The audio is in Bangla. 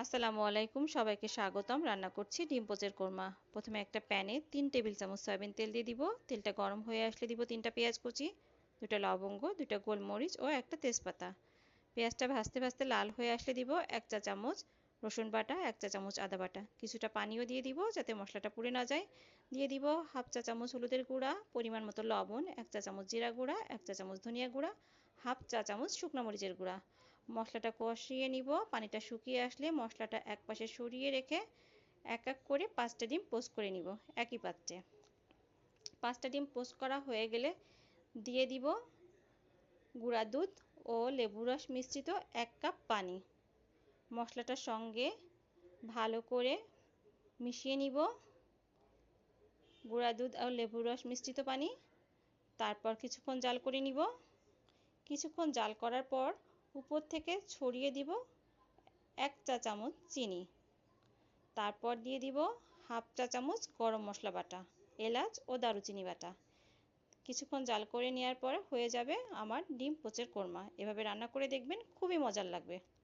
আসসালামু আলাইকুম, সবাইকে স্বাগতম। রান্না করছি ডিম পোচের কোরমা। প্রথমে একটা প্যানে 3 টেবিল চামচ সয়াবিন তেল দিয়ে দিব। তেলটা গরম হয়ে আসলে দিব 3টা পেঁয়াজ কুচি, 2টা লবঙ্গ, 2টা গোলমরিচ ও একটা তেজপাতা। পেঁয়াজটা ভাজতে ভাজতে লাল হয়ে আসলে দিব 1 চা চামচ রসুন বাটা, 1 চা চামচ আদা বাটা। কিছুটা পানিও দিয়ে দিব যাতে মশলাটা পুড়ে না যায়। দিয়ে দিব হাফ চা চামচ হলুদের গুঁড়া, পরিমাণ মতো লবণ, 1 চা চামচ জিরা গুঁড়া, 1 চা চামচ ধনিয়া গুঁড়া, হাফ চা চামচ শুকনো মরিচের গুঁড়া। মশলাটা কষিয়ে নিব। পানিটা শুকিয়ে আসলে মশলাটা একপাশে সরিয়ে রেখে এক এক করে 5টা ডিম পোস্ট করে নিব একই পাত্রে। 5টা ডিম পোস্ট করা হয়ে গেলে দিয়ে দিব গুঁড়া দুধ ও লেবু রস মিশ্রিত 1 কাপ পানি। মশলাটার সঙ্গে ভালো করে মিশিয়ে নিব গুঁড়া দুধ আর লেবু রস মিশ্রিত পানি। তারপর কিছুক্ষণ জাল করে নিব। কিছুক্ষণ জাল করার পর উপর থেকে ছড়িয়ে দিব 1 চা চামচ চিনি। তারপর দিয়ে দিব হাফ চা চামচ গরম মশলা বাটা, এলাচ ও দারুচিনি বাটা। কিছুক্ষণ জাল করে নেওয়ার পর হয়ে যাবে আমার ডিম পোচের কোরমা। এভাবে রান্না করে দেখবেন, খুবই মজার লাগবে।